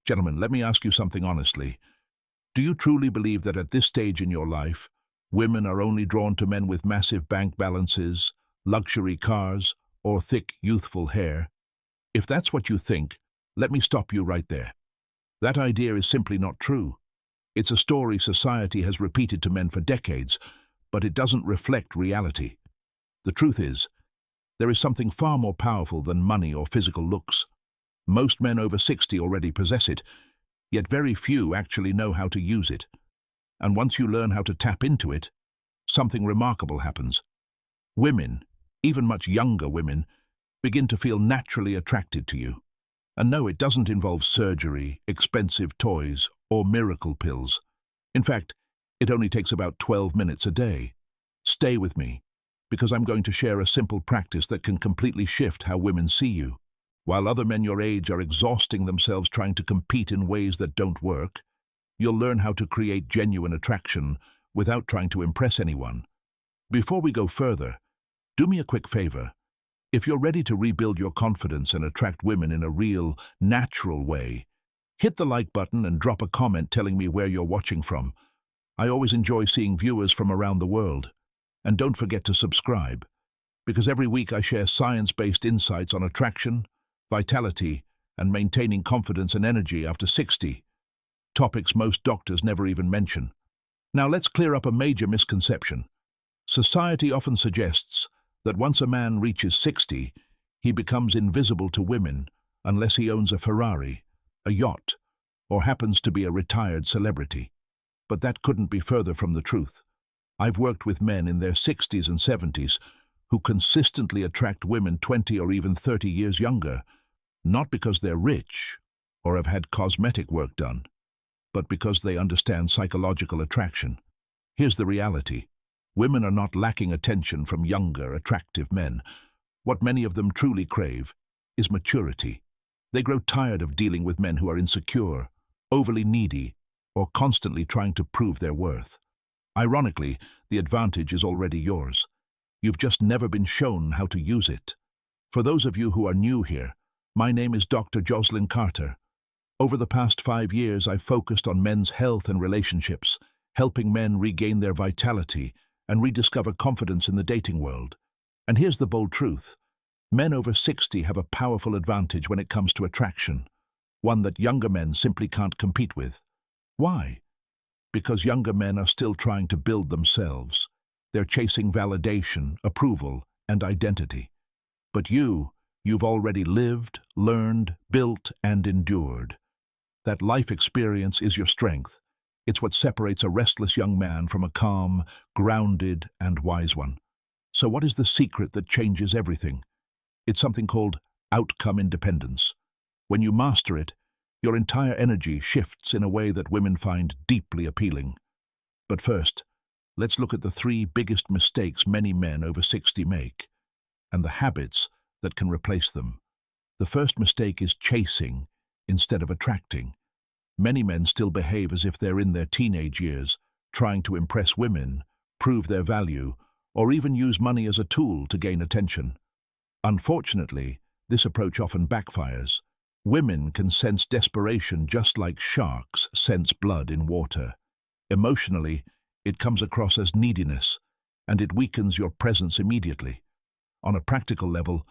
Gentlemen, let me ask you something honestly. Do you truly believe that at this stage in your life, women are only drawn to men with massive bank balances, luxury cars, or thick, youthful hair? If that's what you think, let me stop you right there. That idea is simply not true. It's a story society has repeated to men for decades, but it doesn't reflect reality. The truth is, there is something far more powerful than money or physical looks. Most men over 60 already possess it, yet very few actually know how to use it. And once you learn how to tap into it, something remarkable happens. Women, even much younger women, begin to feel naturally attracted to you. And no, it doesn't involve surgery, expensive toys, or miracle pills. In fact, it only takes about 12 minutes a day. Stay with me, because I'm going to share a simple practice that can completely shift how women see you. While other men your age are exhausting themselves trying to compete in ways that don't work, you'll learn how to create genuine attraction without trying to impress anyone. Before we go further, do me a quick favor. If you're ready to rebuild your confidence and attract women in a real, natural way, hit the like button and drop a comment telling me where you're watching from. I always enjoy seeing viewers from around the world. And don't forget to subscribe, because every week I share science-based insights on attraction, vitality, and maintaining confidence and energy after 60, topics most doctors never even mention. Now let's clear up a major misconception. Society often suggests that once a man reaches 60, he becomes invisible to women unless he owns a Ferrari, a yacht, or happens to be a retired celebrity. But that couldn't be further from the truth. I've worked with men in their 60s and 70s who consistently attract women 20 or even 30 years younger, not because they're rich or have had cosmetic work done, but because they understand psychological attraction. Here's the reality. Women are not lacking attention from younger, attractive men. What many of them truly crave is maturity. They grow tired of dealing with men who are insecure, overly needy, or constantly trying to prove their worth. Ironically, the advantage is already yours. You've just never been shown how to use it. For those of you who are new here, my name is Dr. Jocelyn Carter. Over the past 5 years, I've focused on men's health and relationships, helping men regain their vitality and rediscover confidence in the dating world. And here's the bold truth. Men over 60 have a powerful advantage when it comes to attraction, one that younger men simply can't compete with. Why? Because younger men are still trying to build themselves. They're chasing validation, approval, and identity. But you've already lived, learned, built, and endured. That life experience is your strength. It's what separates a restless young man from a calm, grounded, and wise one. So what is the secret that changes everything? It's something called outcome independence. When you master it, your entire energy shifts in a way that women find deeply appealing. But first, let's look at the 3 biggest mistakes many men over 60 make, and the habits that can replace them. The first mistake is chasing instead of attracting. Many men still behave as if they're in their teenage years, trying to impress women, prove their value, or even use money as a tool to gain attention. Unfortunately, this approach often backfires. Women can sense desperation just like sharks sense blood in water. Emotionally, it comes across as neediness, and it weakens your presence immediately. On a practical level,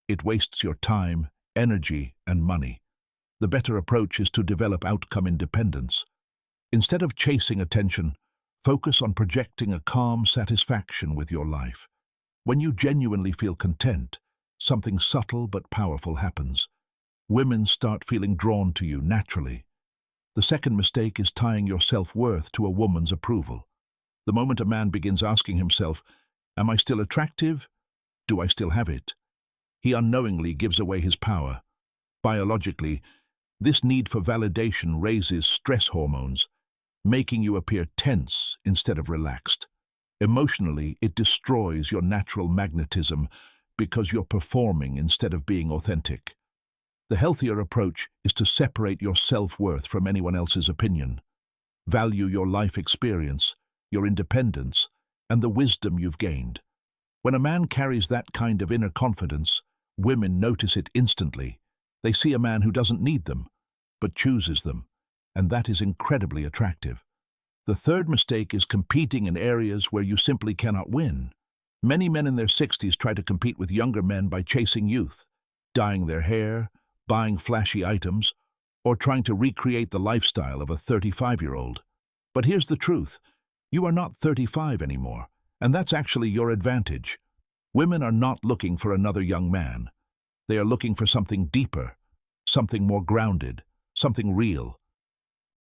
it wastes your time, energy, and money. The better approach is to develop outcome independence. Instead of chasing attention, focus on projecting a calm satisfaction with your life. When you genuinely feel content, something subtle but powerful happens. Women start feeling drawn to you naturally. The second mistake is tying your self-worth to a woman's approval. The moment a man begins asking himself, "Am I still attractive? Do I still have it?" he unknowingly gives away his power. Biologically, this need for validation raises stress hormones, making you appear tense instead of relaxed. Emotionally, it destroys your natural magnetism because you're performing instead of being authentic. The healthier approach is to separate your self-worth from anyone else's opinion. Value your life experience, your independence, and the wisdom you've gained. When a man carries that kind of inner confidence, women notice it instantly. They see a man who doesn't need them, but chooses them, and that is incredibly attractive. The third mistake is competing in areas where you simply cannot win. Many men in their 60s try to compete with younger men by chasing youth, dyeing their hair, buying flashy items, or trying to recreate the lifestyle of a 35-year-old. But here's the truth. You are not 35 anymore, and that's actually your advantage. Women are not looking for another young man. They are looking for something deeper, something more grounded, something real.